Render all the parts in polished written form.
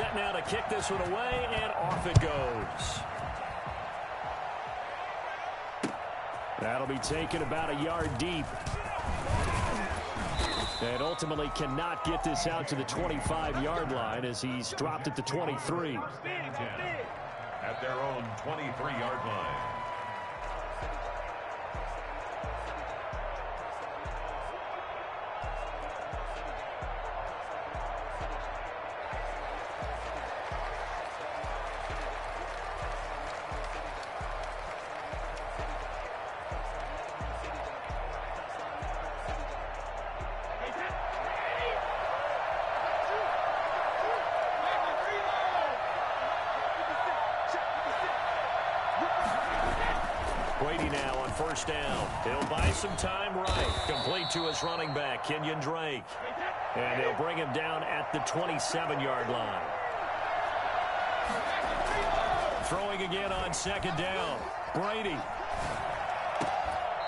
set now to kick this one away, and off it goes. That'll be taken about a yard deep. And ultimately cannot get this out to the 25-yard line as he's dropped at the 23. At their own 23-yard line. Brady now on first down. He'll buy some time right. Complete to his running back, Kenyon Drake. And they'll bring him down at the 27-yard line. Throwing again on second down. Brady.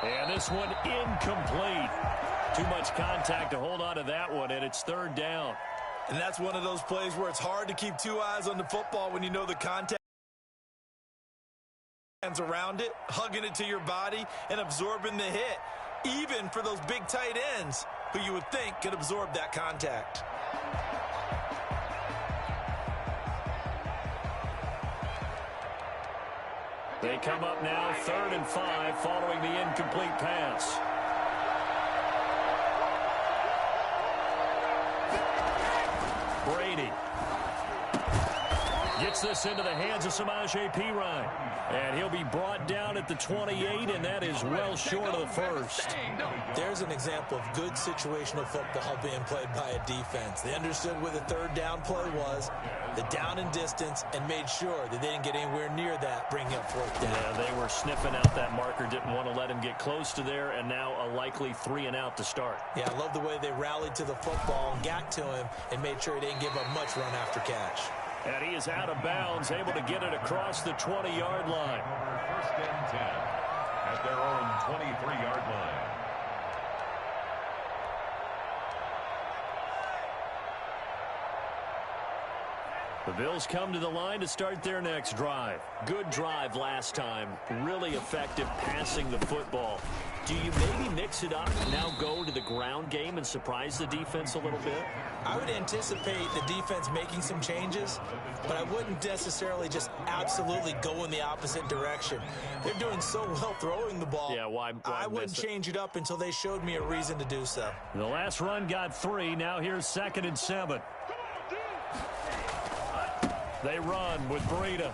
And this one incomplete. Too much contact to hold on to that one, and it's third down. And that's one of those plays where it's hard to keep two eyes on the football when you know the contact around it, hugging it to your body, and absorbing the hit, even for those big tight ends who you would think could absorb that contact. They come up now 3rd and 5 following the incomplete pass. Brady gets this into the hands of Samaje Perine. And he'll be brought down at the 28, and that is well short of the first. There's an example of good situational football being played by a defense. They understood where the third down play was, the down and distance, and made sure that they didn't get anywhere near that, bringing up fourth down. Yeah, they were sniffing out that marker, didn't want to let him get close to there, and now a likely 3 and out to start. Yeah, I love the way they rallied to the football and got to him and made sure he didn't give up much run after catch. And he is out of bounds, able to get it across the 20-yard line. First and 10 at their own 23-yard line. The Bills come to the line to start their next drive. Good drive last time. Really effective passing the football. Do you maybe mix it up and now go to the ground game and surprise the defense a little bit? I would anticipate the defense making some changes, but I wouldn't necessarily just absolutely go in the opposite direction. They're doing so well throwing the ball. Yeah, why I wouldn't change it up until they showed me a reason to do so. The last run got 3. Now here's 2nd and 7. They run with Breida.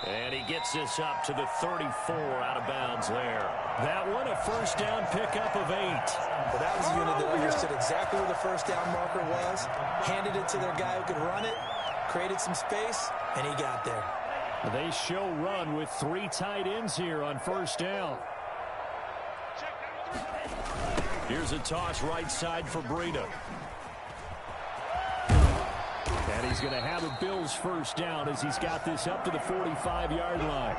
And he gets this up to the 34, out of bounds there. That one, a first down pickup of 8. Well, that was a unit that understood exactly where the first down marker was, handed it to their guy who could run it, created some space, and he got there. They show run with 3 tight ends here on first down. Here's a toss right side for Breida. And he's going to have a Bills first down as he's got this up to the 45-yard line.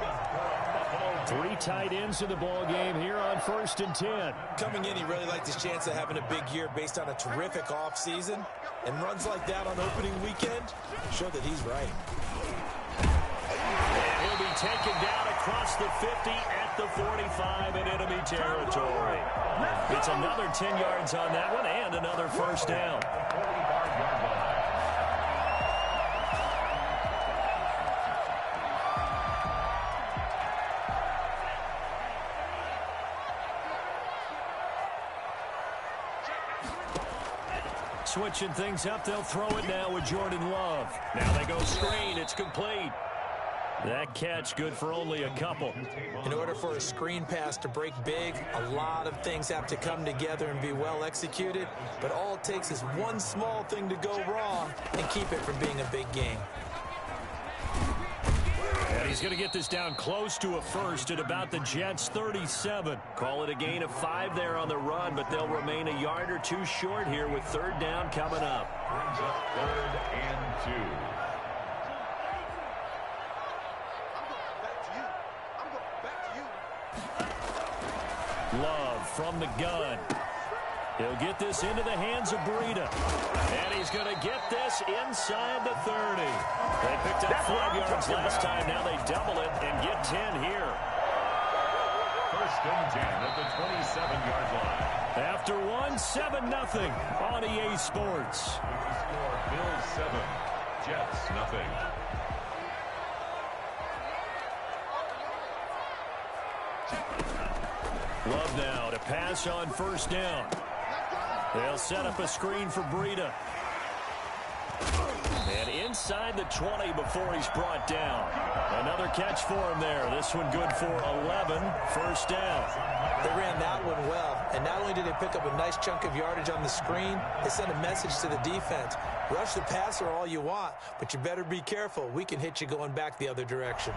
3 tight ends in the ball game here on 1st and 10. Coming in, he really liked his chance of having a big year based on a terrific offseason. And runs like that on opening weekend show that he's right. And he'll be taken down across the 50 at the 45 in enemy territory. It's another 10 yards on that one and another first down. Switching things up, they'll throw it now with Jordan Love. Now they go screen, it's complete. That catch good for only a couple. In order for a screen pass to break big, a lot of things have to come together and be well executed, but all it takes is one small thing to go wrong and keep it from being a big game. And he's going to get this down close to a first at about the Jets' 37. Call it a gain of 5 there on the run, but they'll remain a yard or 2 short here with 3rd down coming up. Brings up 3rd and 2. Love from the gun. He'll get this into the hands of Breida. And he's going to get this inside the 30. They picked up 5 yards last time. Now they double it and get 10 here. First and 10 at the 27-yard line. After 7-0 on EA Sports. The score, Bills 7, Jets nothing. Love now to pass on first down. They'll set up a screen for Breida. And inside the 20 before he's brought down. Another catch for him there. This one good for 11. First down. They ran that one well. And not only did they pick up a nice chunk of yardage on the screen, they sent a message to the defense. Rush the passer all you want, but you better be careful. We can hit you going back the other direction.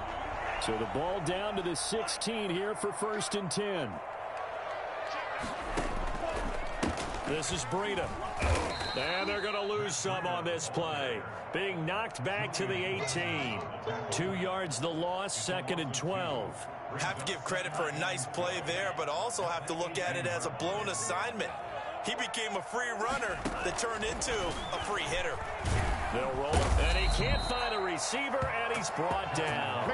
So the ball down to the 16 here for first and 10. This is Breida. And they're going to lose some on this play. Being knocked back to the 18. 2 yards the loss, second and 12. Have to give credit for a nice play there, but also have to look at it as a blown assignment. He became a free runner that turned into a free hitter. They'll roll it, and he can't find a receiver, and he's brought down.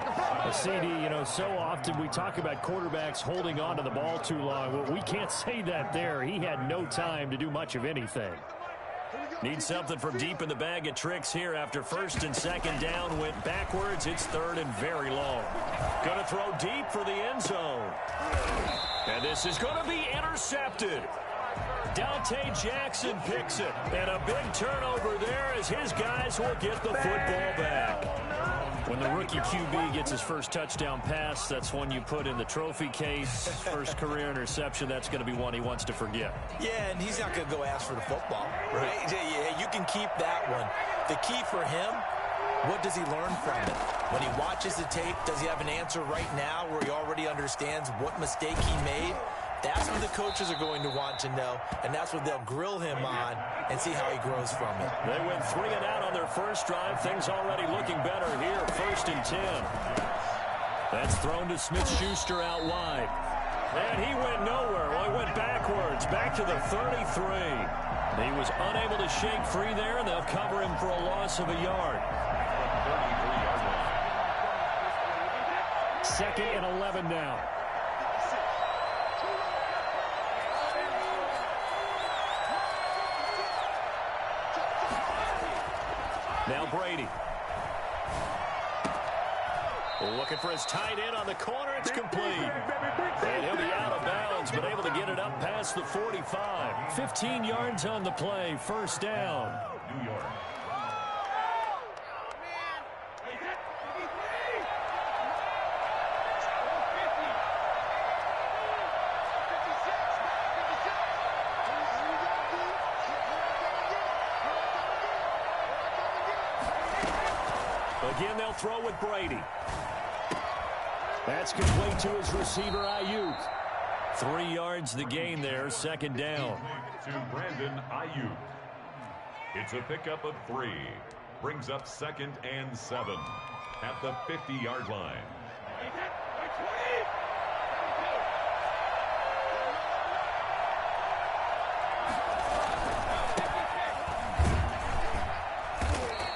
A CD, so often we talk about quarterbacks holding on to the ball too long. Well, we can't say that there. He had no time to do much of anything. Needs something from deep in the bag of tricks here after first and second down. Went backwards. It's third and very long. Going to throw deep for the end zone. And this is going to be intercepted. Dante Jackson picks it. And a big turnover there as his guys will get the football back. When the rookie QB gets his first touchdown pass, that's one you put in the trophy case. First career interception, that's going to be one he wants to forget. Yeah, and he's not going to go ask for the football, right? Yeah, you can keep that one. The key for him, what does he learn from it? When he watches the tape, does he have an answer right now where he already understands what mistake he made? That's what the coaches are going to want to know, and that's what they'll grill him on and see how he grows from it. They went 3 and out on their first drive. Things already looking better here. First and 10. That's thrown to Smith-Schuster out wide. And he went nowhere. Well, he went backwards, back to the 33. He was unable to shake free there, and they'll cover him for a loss of a yard. 33-yard line. Second and 11 now. Now Brady. Looking for his tight end on the corner. It's complete. And he'll be out of bounds, but able to get it up past the 45. 15 yards on the play. First down. New York. Again, they'll throw with Brady. That's complete to his receiver, Ayuk. 3 yards the gain there, second down. To Brandon Ayuk. It's a pickup of 3. Brings up second and 7 at the 50-yard line.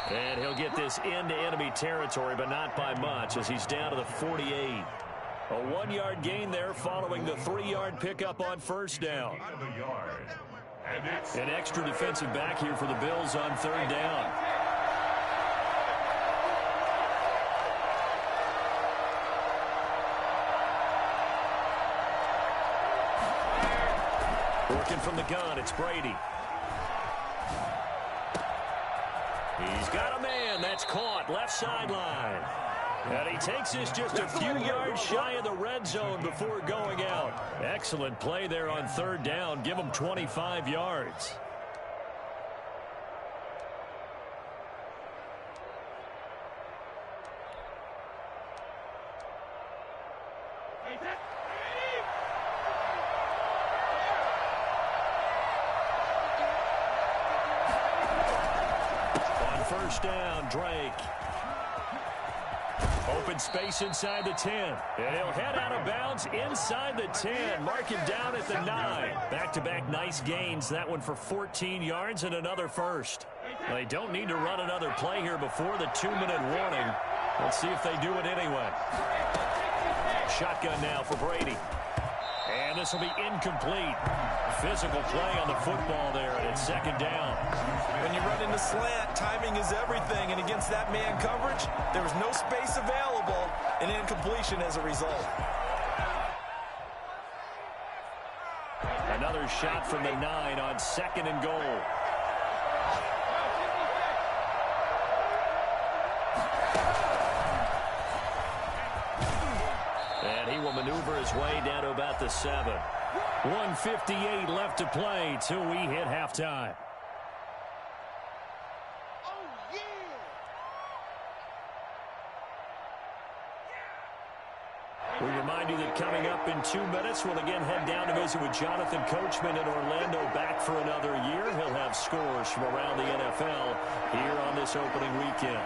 And he'll get this into enemy territory, but not by much as he's down to the 48. A 1-yard gain there following the 3-yard pickup on first down. An extra defensive back here for the Bills on third down. Working from the gun, it's Brady. He's got a man. That's caught. Left sideline. And he takes this just a few yards shy of the red zone before going out. Excellent play there on third down. Give him 25 yards. First down, Drake. Open space inside the 10. And he'll head out of bounds inside the 10. Mark him down at the 9. Back-to-back nice gains. That one for 14 yards and another first. They don't need to run another play here before the 2-minute warning. Let's see if they do it anyway. Shotgun now for Brady. And this will be incomplete. Physical play on the football there, and it's second down. When you run into slant, timing is everything, and against that man coverage, there was no space available, and incompletion as a result. Another shot from the 9 on 2nd and goal. And he will maneuver his way down to about the 7. 1:58 left to play till we hit halftime. We remind you that coming up in 2 minutes, we'll again head down to visit with Jonathan Coachman in Orlando, back for another year. He'll have scores from around the NFL here on this opening weekend.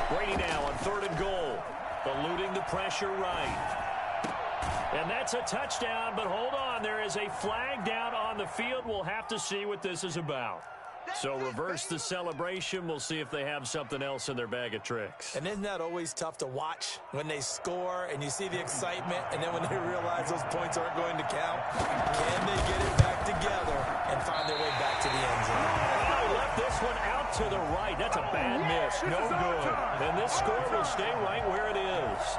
Brady now on 3rd and goal. Eluding the pressure right. And that's a touchdown, but hold on. There is a flag down on the field. We'll have to see what this is about. So reverse the celebration. We'll see if they have something else in their bag of tricks. And isn't that always tough to watch when they score and you see the excitement, and then when they realize those points aren't going to count? Can they get it back together and find their way back to the end zone? Oh, left this one out to the right. That's a bad miss. No good. And this score will stay right where it is.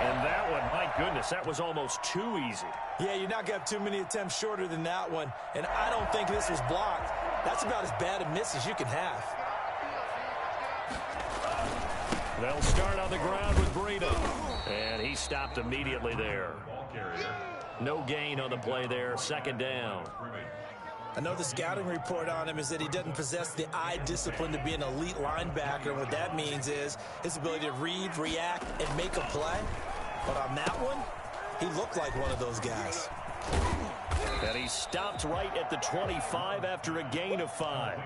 And that one, my goodness, that was almost too easy. Yeah, you're not going to have too many attempts shorter than that one. And I don't think this was blocked. That's about as bad a miss as you can have. They'll start on the ground with Brady. And he stopped immediately there. No gain on the play there. 2nd down. I know the scouting report on him is that he doesn't possess the eye discipline to be an elite linebacker. And what that means is his ability to read, react, and make a play. But on that one, he looked like one of those guys. And he stopped right at the 25 after a gain of 5.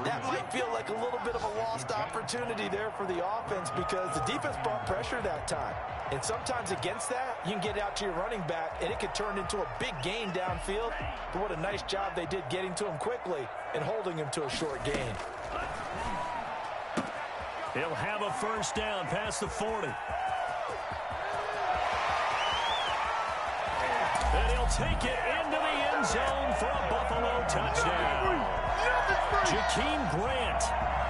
That might feel like a little bit of a lost opportunity there for the offense because the defense brought pressure that time. And sometimes against that, you can get out to your running back, and it could turn into a big gain downfield. But what a nice job they did getting to him quickly and holding him to a short gain. He'll have a first down past the 40. And he'll take it into the end zone for a Buffalo touchdown. Jakeem Grant,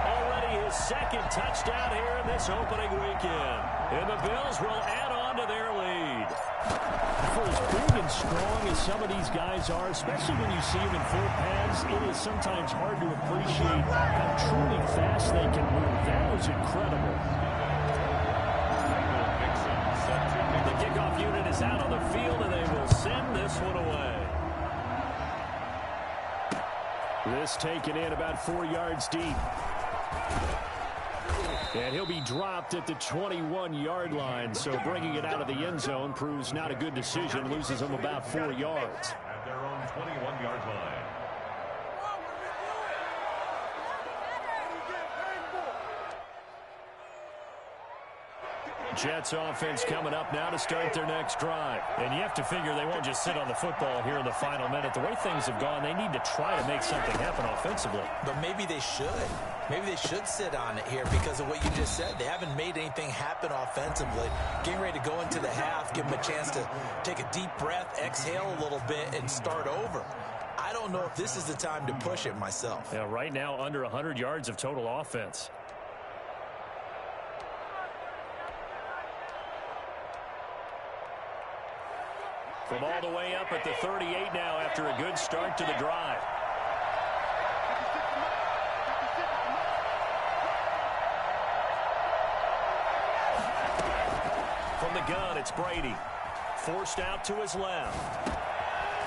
already his 2nd touchdown here in this opening weekend. And the Bills will add on to their lead. For as big and strong as some of these guys are, especially when you see them in full pads, it is sometimes hard to appreciate how truly fast they can move. That was incredible. The kickoff unit is out on the field, and they will send this one away. This taken in about 4 yards deep. And he'll be dropped at the 21-yard line, so bringing it out of the end zone proves not a good decision, loses him about 4 yards. At their own 21-yard line. Jets offense coming up now to start their next drive. And you have to figure they won't just sit on the football here in the final minute. The way things have gone, they need to try to make something happen offensively. But maybe they should. Maybe they should sit on it here because of what you just said. They haven't made anything happen offensively. Getting ready to go into the half, give them a chance to take a deep breath, exhale a little bit, and start over. I don't know if this is the time to push it myself. Yeah, right now under 100 yards of total offense. From all the way up at the 38 now after a good start to the drive. From the gun, it's Brady. Forced out to his left.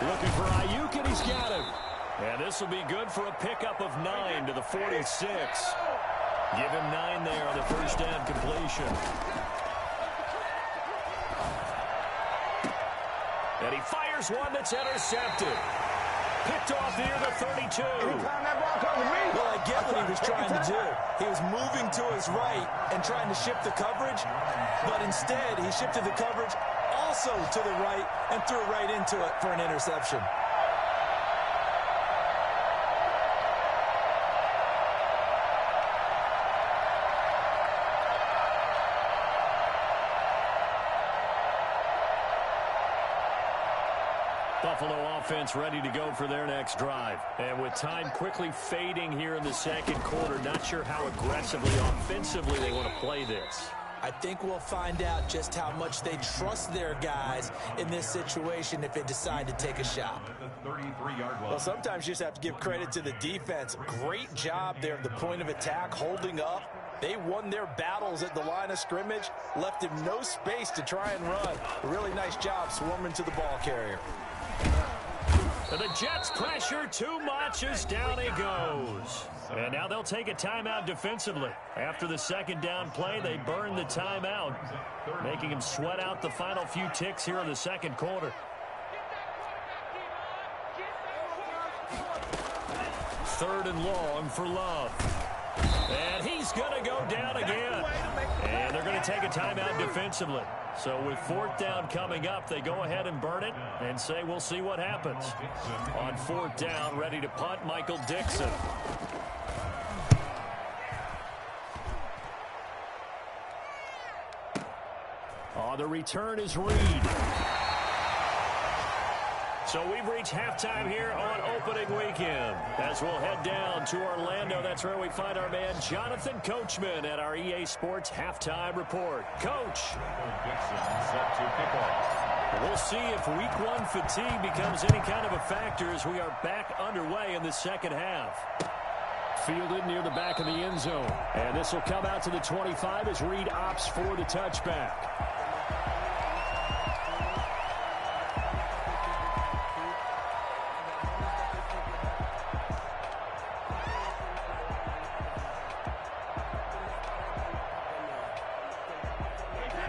Looking for Ayuk, and he's got him. And this will be good for a pickup of 9 to the 46. Give him 9 there on the first down completion. And he fires one that's intercepted. Picked off near the 32. Well, I get what he was trying to do. He was moving to his right and trying to shift the coverage, but instead he shifted the coverage also to the right and threw right into it for an interception. Buffalo offense ready to go for their next drive. And with time quickly fading here in the second quarter, not sure how aggressively, offensively they want to play this. I think we'll find out just how much they trust their guys in this situation if they decide to take a shot. Well, sometimes you just have to give credit to the defense. Great job there at the point of attack, holding up. They won their battles at the line of scrimmage, left him no space to try and run. A really nice job swarming to the ball carrier. The Jets pressure too much as down he goes. And now they'll take a timeout defensively. After the second down play, they burn the timeout, making him sweat out the final few ticks here in the second quarter. Third and long for Love. And he's going to go down again. And they're going to take a timeout defensively. So with fourth down coming up, they go ahead and burn it and say we'll see what happens. On fourth down, ready to punt, Michael Dixon. The return is Reed. So we've reached halftime here on opening weekend. As we'll head down to Orlando, that's where we find our man Jonathan Coachman at our EA Sports Halftime Report. Coach. We'll see if week one fatigue becomes any kind of a factor as we are back underway in the second half. Fielded near the back of the end zone. And this will come out to the 25 as Reed opts for the touchback.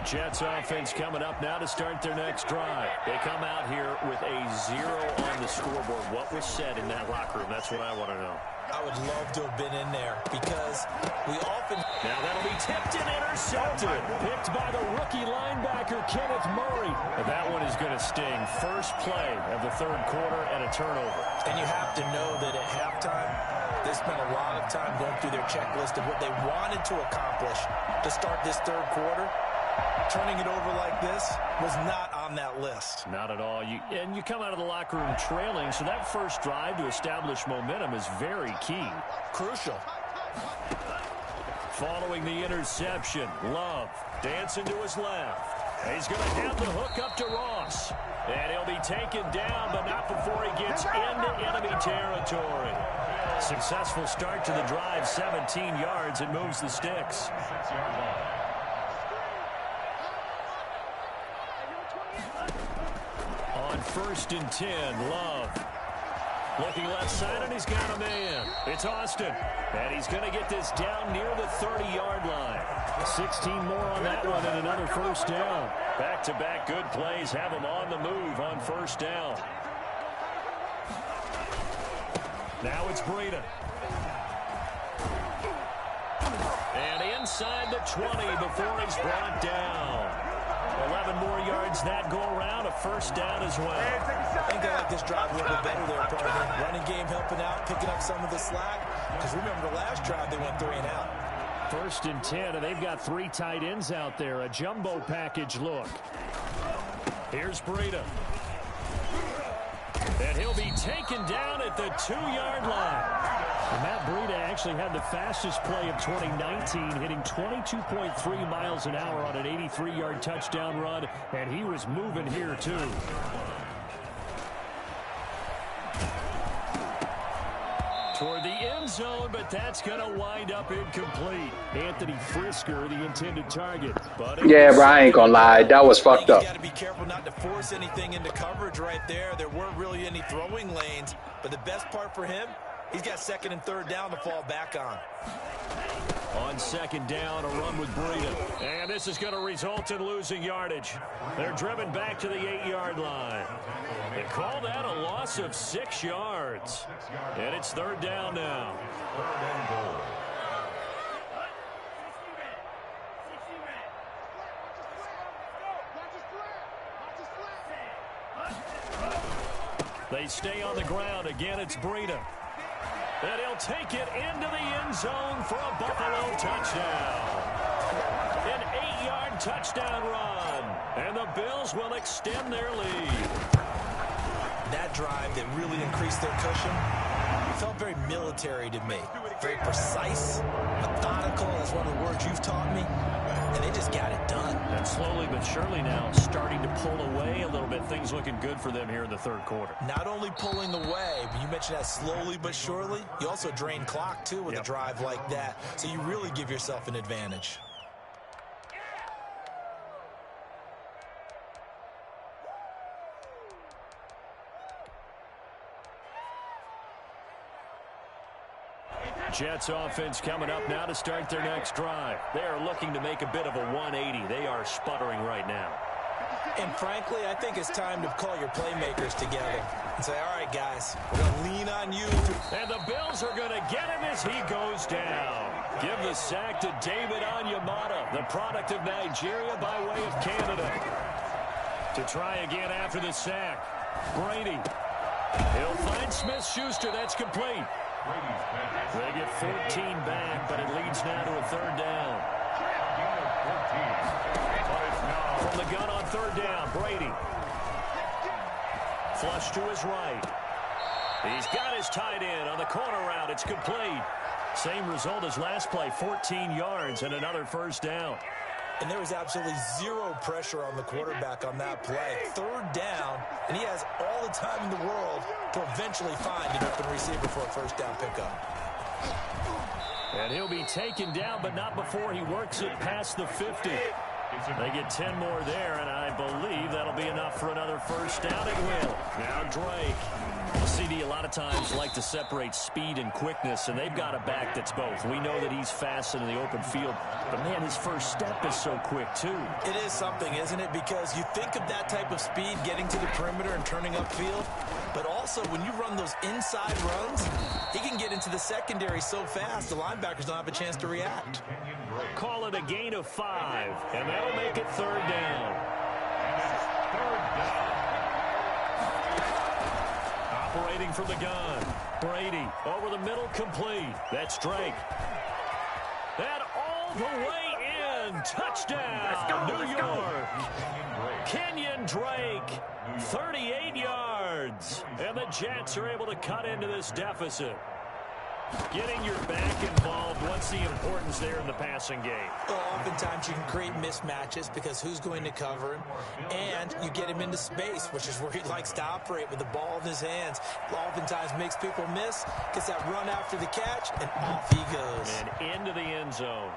Jets offense coming up now to start their next drive. They come out here with a 0 on the scoreboard. What was said in that locker room? That's what I want to know. I would love to have been in there because we often... Now that'll be tipped and intercepted. Picked by the rookie linebacker, Kenneth Murray. And that one is going to sting. First play of the third quarter and a turnover. And you have to know that at halftime, they spent a lot of time going through their checklist of what they wanted to accomplish to start this third quarter. Turning it over like this was not on that list. Not at all. And you come out of the locker room trailing, so that first drive to establish momentum is very key. Crucial. Following the interception, Love dancing to his left. He's going to have the hook up to Ross. And he'll be taken down, but not before he gets into enemy territory. Successful start to the drive, 17 yards, and moves the sticks. First and 10, Love. Looking left side, and he's got a man. It's Austin. And he's going to get this down near the 30-yard line. 16 more on that one and another first down. Back-to-back good plays have him on the move on first down. Now it's Breida. And inside the 20 before he's brought down. 11 more yards that go around, a first down as well. I think they like this drive a little bit better there, partner. Running game helping out, picking up some of the slack. Because remember the last drive, they went 3 and out. First and 10, and they've got 3 tight ends out there. A jumbo package look. Here's Breida. And he'll be taken down at the 2-yard line. And Matt Breida actually had the fastest play of 2019, hitting 22.3 miles an hour on an 83-yard touchdown run, and he was moving here too. Toward the end zone, but that's going to wind up incomplete. Anthony Frisker, the intended target. But yeah, bro, I ain't gonna lie. That was fucked up. You got to be careful not to force anything into coverage right there. There weren't really any throwing lanes, but the best part for him, he's got second and third down to fall back on. On second down, a run with Breida. And this is going to result in losing yardage. They're driven back to the 8-yard line. They call that a loss of 6 yards. And it's third down now. They stay on the ground. Again, it's Breida. And he'll take it into the end zone for a Buffalo touchdown. An 8-yard touchdown run. And the Bills will extend their lead. That drive that really increased their cushion felt very military to me. Very precise, methodical. That's one of the words you've taught me. And they just got it done. And slowly but surely now starting to pull away a little bit. Things looking good for them here in the third quarter. Not only pulling away, but you mentioned that slowly but surely. You also drain clock, too, with a drive like that. So you really give yourself an advantage. Jets offense coming up now to start their next drive. They are looking to make a bit of a 180. They are sputtering right now. And frankly, I think it's time to call your playmakers together and say, all right, guys, we're going to lean on you. And the Bills are going to get him as he goes down. Give the sack to David Onyemata, the product of Nigeria by way of Canada. To try again after the sack. Brady. He'll find Smith-Schuster. That's complete. They get 14 back, but it leads now to a third down. From the gun on third down, Brady. Flush to his right. He's got his tight end on the corner route. It's complete. Same result as last play, 14 yards and another first down. And there was absolutely zero pressure on the quarterback on that play. Third down, and he has all the time in the world to eventually find an open receiver for a first down pickup. And he'll be taken down, but not before he works it past the 50. They get 10 more there, and I believe that'll be enough for another first down. It will. Now Drake. CD a lot of times like to separate speed and quickness, and they've got a back that's both. We know that he's fast in the open field, but man, his first step is so quick too. It is something, isn't it? Because you think of that type of speed getting to the perimeter and turning upfield, but also when you run those inside runs, he can get into the secondary so fast the linebackers don't have a chance to react. Call it a gain of 5, and that'll make it third down. Operating from the gun. Brady over the middle, complete. That's Drake. And all the way in. Touchdown, New York. Kenyon Drake, 38 yards. And the Jets are able to cut into this deficit. Getting your back involved, what's the importance there in the passing game? Well, oftentimes you can create mismatches because who's going to cover him, and you get him into space, which is where he likes to operate with the ball in his hands. Oftentimes makes people miss, gets that run after the catch, and off he goes. And into the end zone.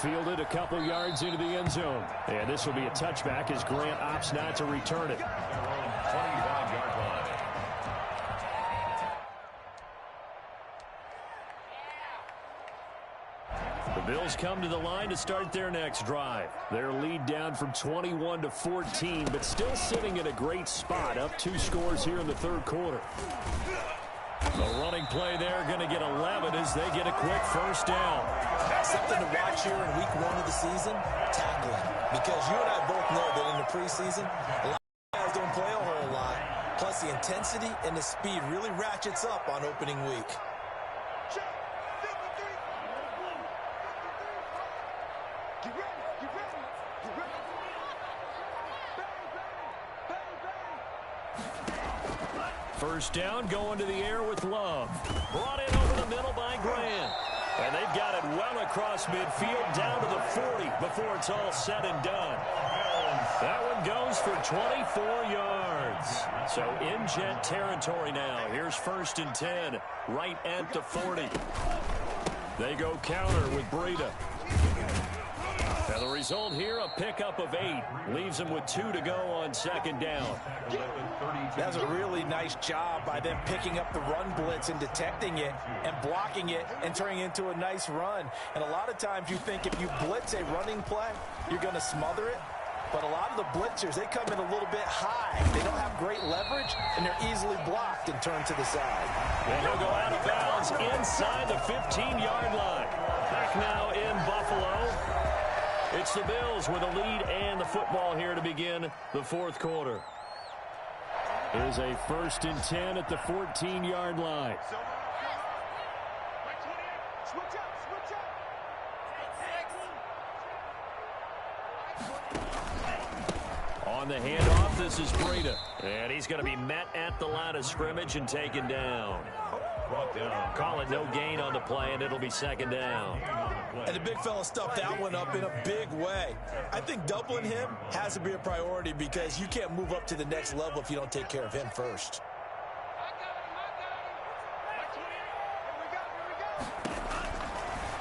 Fielded a couple yards into the end zone. And this will be a touchback as Grant opts not to return it. 25-yard line. The Bills come to the line to start their next drive. Their lead down from 21 to 14, but still sitting in a great spot, up 2 scores here in the third quarter. The running play there going to get 11 as they get a quick first down. Something to watch here in week 1 of the season, tackling. Because you and I both know that in the preseason, a lot of guys don't play a whole lot. Plus the intensity and the speed really ratchets up on opening week. First down, going to the air with Love. Brought in over the middle by Grant. And they've got it well across midfield, down to the 40 before it's all said and done. That one goes for 24 yards. So in Jet territory now. Here's 1st and 10, right at the 40. They go counter with Breida. And the result here, a pickup of 8. Leaves them with 2 to go on 2nd down. That's a really nice job by them picking up the run blitz and detecting it and blocking it and turning it into a nice run. And a lot of times you think if you blitz a running play, you're going to smother it. But a lot of the blitzers, they come in a little bit high. They don't have great leverage, and they're easily blocked and turned to the side. And he'll go out of bounds inside the 15-yard line. Back now in Buffalo. It's the Bills with a lead and the football here to begin the 4th quarter. Here's a 1st and 10 at the 14-yard line. On the handoff, this is Breida. And he's going to be met at the line of scrimmage and taken down. Call it no gain on the play, and it'll be 2nd down. And the big fella stuffed that one up in a big way. I think doubling him has to be a priority because you can't move up to the next level if you don't take care of him first.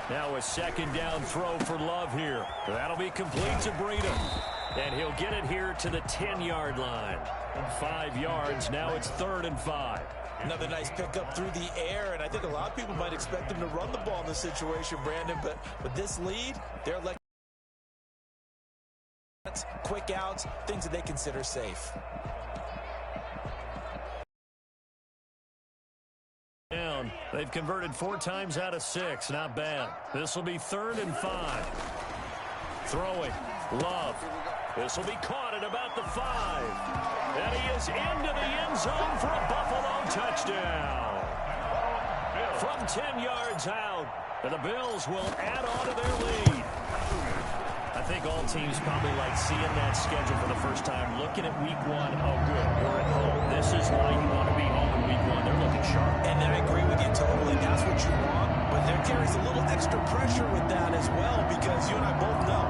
Now a 2nd down throw for Love here. That'll be complete to Breida. And he'll get it here to the 10-yard line. 5 yards. Now it's 3rd and 5. Another nice pickup through the air, and I think a lot of people might expect them to run the ball in this situation, Brandon, but with this lead, they're like quick outs, things that they consider safe. Down. They've converted 4 times out of 6. Not bad. This will be 3rd and 5. Throwing. Love. This will be caught at about the 5. And he is into the end zone for a Buffalo touchdown. From 10 yards out, and the Bills will add on to their lead. I think all teams probably like seeing that schedule for the first time, looking at week 1. Oh, good, we're at home. This is why you want to be home in week 1. They're looking sharp. And I agree with you totally. That's what you want. But there carries a little extra pressure with that as well because you and I both know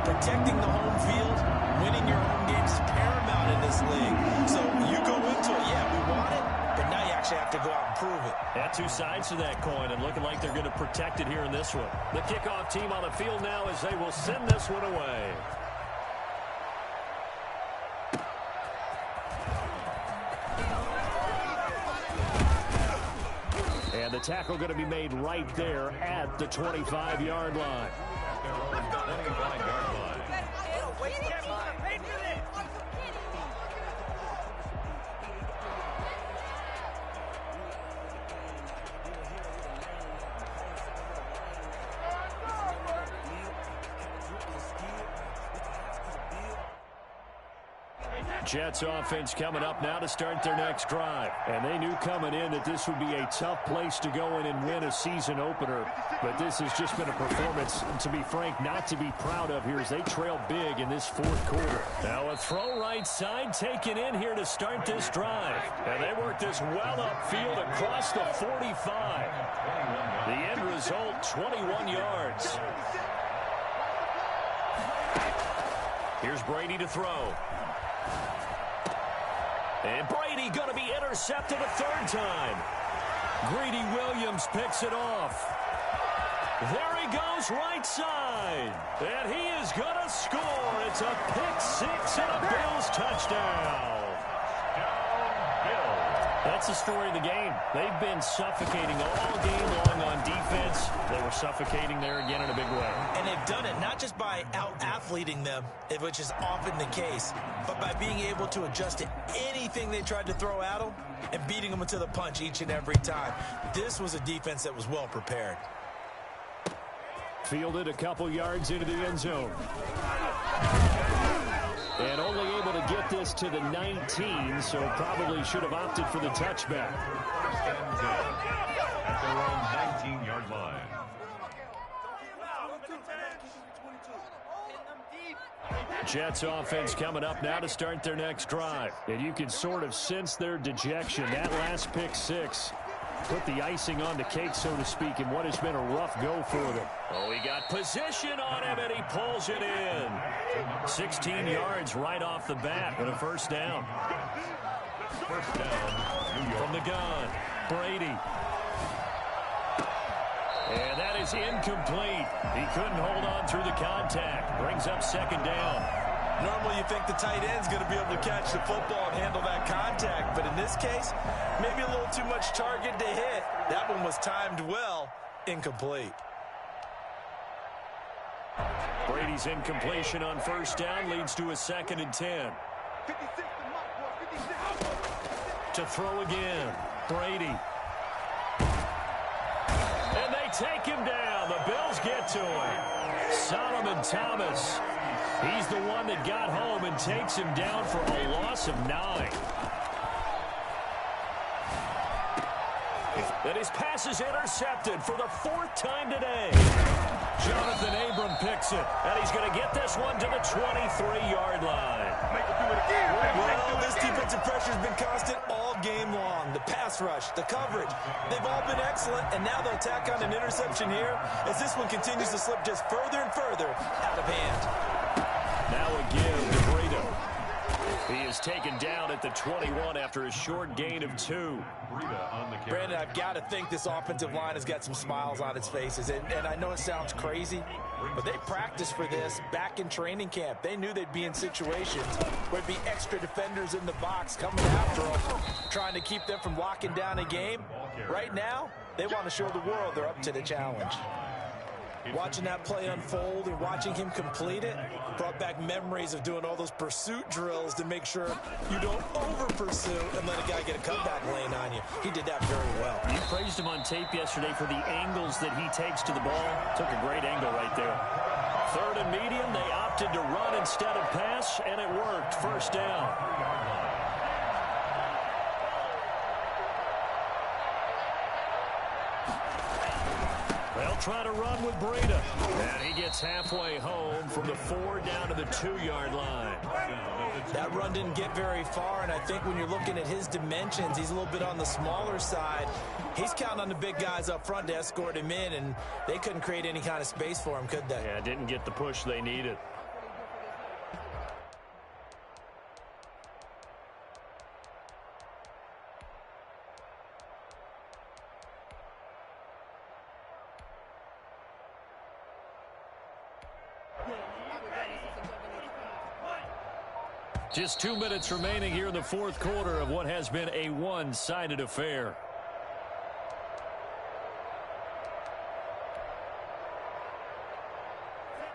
protecting the home field, winning your home games is paramount in this league. So you go into it, yeah, we want it, but now you actually have to go out and prove it. Yeah, 2 sides to that coin, and looking like they're going to protect it here in this one. The kickoff team on the field now as they will send this one away. And the tackle going to be made right there at the 25-yard line. Jets offense coming up now to start their next drive. And they knew coming in that this would be a tough place to go in and win a season opener. But this has just been a performance, to be frank, not to be proud of here as they trail big in this 4th quarter. Now a throw right side taken in here to start this drive. And they work this well upfield across the 45. The end result, 21 yards. Here's Brady to throw. And Brady going to be intercepted a 3rd time. Greedy Williams picks it off. There he goes right side. And he is going to score. It's a pick 6 and a Bills touchdown. That's the story of the game. They've been suffocating all game long on defense. They were suffocating there again in a big way. And they've done it not just by out-athleting them, which is often the case, but by being able to adjust to anything they tried to throw at them and beating them to the punch each and every time. This was a defense that was well prepared. Fielded a couple yards into the end zone. And only able to get this to the 19, so probably should have opted for the touchback. At their own 19-yard line. Jets offense coming up now to start their next drive. And you can sort of sense their dejection. That last pick 6 put the icing on the cake, so to speak, in what has been a rough go for them. Oh, he got position on him, and he pulls it in. 16 yards right off the bat and a 1st down. First down, from the gun, Brady. And that is incomplete. He couldn't hold on through the contact. Brings up 2nd down. Normally you think the tight end's going to be able to catch the football and handle that contact, but in this case, maybe a little too much target to hit. That one was timed well, incomplete. Brady's incompletion on 1st down leads to a 2nd and 10. To throw again, Brady. And they take him down. The Bills get to him. Solomon Thomas. He's the one that got home and takes him down for a loss of 9. And his pass is intercepted for the 4th time today. Jonathan Abram picks it, and he's going to get this one to the 23-yard line. Make him do it again. Well, this defensive pressure has been constant all game long. The pass rush, the coverage, they've all been excellent, and now they'll tack on an interception here as this one continues to slip just further and further out of hand. Now a give to Breida. He is taken down at the 21 after a short gain of 2. Brandon, I've got to think this offensive line has got some smiles on its faces. And I know it sounds crazy, but they practiced for this back in training camp. They knew they'd be in situations where there'd be extra defenders in the box coming after them, trying to keep them from locking down a game. Right now, they want to show the world they're up to the challenge. Watching that play unfold and watching him complete it brought back memories of doing all those pursuit drills to make sure you don't over-pursue and let a guy get a comeback lane on you. He did that very well. You praised him on tape yesterday for the angles that he takes to the ball. Took a great angle right there. 3rd and medium, they opted to run instead of pass, and it worked. 1st down. They'll try to run with Breida. And he gets halfway home from the 4 down to the 2-yard line. That run didn't get very far, and I think when you're looking at his dimensions, he's a little bit on the smaller side. He's counting on the big guys up front to escort him in, and they couldn't create any kind of space for him, could they? Yeah, didn't get the push they needed. Just 2 minutes remaining here in the 4th quarter of what has been a one-sided affair.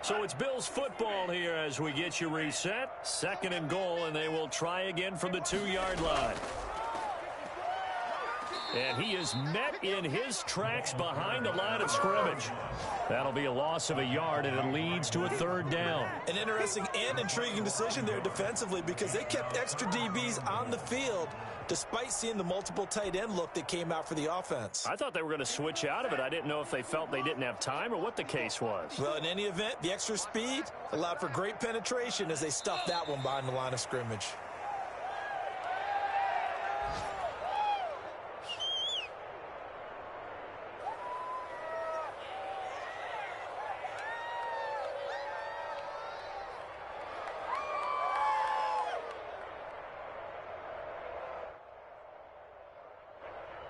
So it's Bills football here as we get you reset. 2nd and goal, and they will try again from the 2-yard line. And he is met in his tracks behind the line of scrimmage. That'll be a loss of a yard, and it leads to a 3rd down. An interesting and intriguing decision there defensively because they kept extra DBs on the field despite seeing the multiple tight end look that came out for the offense. I thought they were going to switch out of it. I didn't know if they felt they didn't have time or what the case was. Well, in any event, the extra speed allowed for great penetration as they stuffed that one behind the line of scrimmage.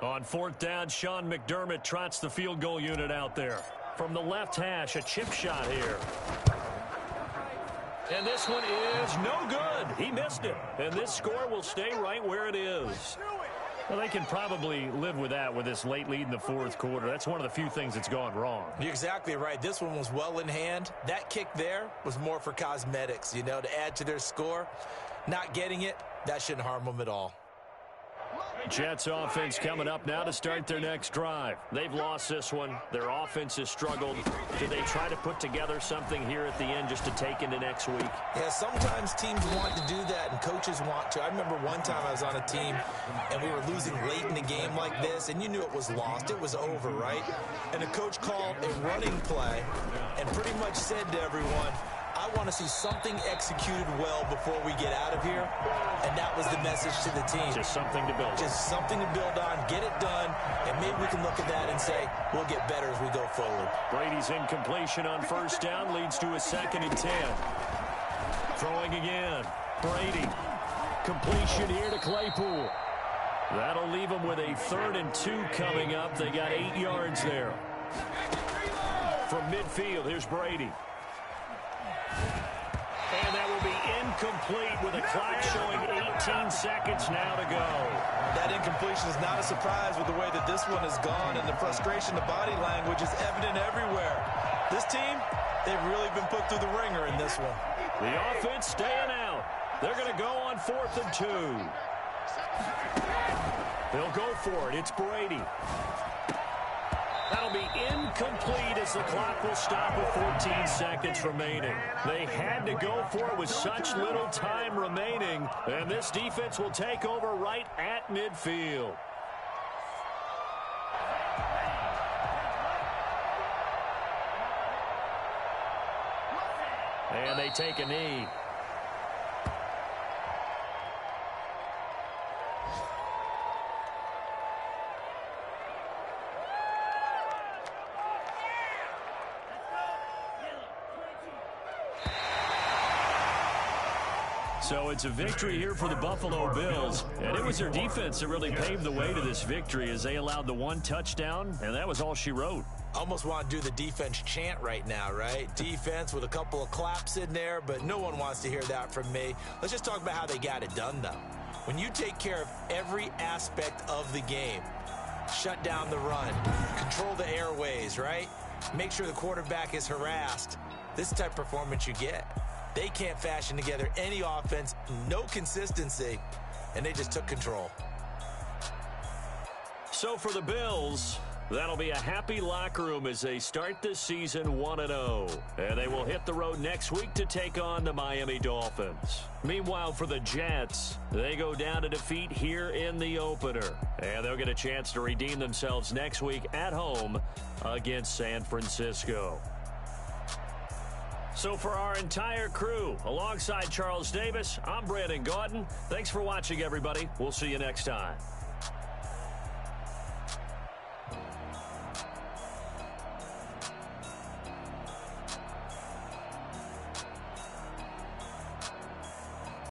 On 4th down, Sean McDermott trots the field goal unit out there. From the left hash, a chip shot here. And this one is no good. He missed it. And this score will stay right where it is. Well, they can probably live with that with this late lead in the 4th quarter. That's one of the few things that's gone wrong. You're exactly right. This one was well in hand. That kick there was more for cosmetics, you know, to add to their score. Not getting it, that shouldn't harm them at all. Jets offense coming up now to start their next drive. They've lost this one. Their offense has struggled. Do they try to put together something here at the end just to take into next week? Yeah, sometimes teams want to do that and coaches want to. I remember one time I was on a team and we were losing late in the game like this, and you knew it was lost. It was over, right? And the coach called a running play and pretty much said to everyone, I want to see something executed well before we get out of here. And that was the message to the team. Just something to build on. Just something to build on, get it done, and maybe we can look at that and say, we'll get better as we go forward. Brady's incompletion on 1st down leads to a 2nd and 10. Throwing again. Brady. Completion here to Claypool. That'll leave them with a 3rd and 2 coming up. They got 8 yards there. From midfield, here's Brady. And that will be incomplete with a clock showing 18 seconds now to go. That incompletion is not a surprise with the way that this one has gone, and the frustration, the body language is evident everywhere. This team, they've really been put through the ringer in this one. The offense staying out. They're going to go on 4th and 2. They'll go for it. It's Brady. That'll be incomplete as the clock will stop with 14 seconds remaining. They had to go for it with such little time remaining, and this defense will take over right at midfield. And they take a knee. So it's a victory here for the Buffalo Bills, and it was their defense that really paved the way to this victory as they allowed the one touchdown, and that was all she wrote. Almost want to do the defense chant right now, right? Defense with a couple of claps in there, but no one wants to hear that from me. Let's just talk about how they got it done, though. When you take care of every aspect of the game, shut down the run, control the airways, right? Make sure the quarterback is harassed. This type of performance you get. They can't fashion together any offense, no consistency, and they just took control. So for the Bills, that'll be a happy locker room as they start this season 1-0. And they will hit the road next week to take on the Miami Dolphins. Meanwhile, for the Jets, they go down to defeat here in the opener. And they'll get a chance to redeem themselves next week at home against San Francisco. So for our entire crew, alongside Charles Davis, I'm Brandon Gaudin. Thanks for watching, everybody. We'll see you next time.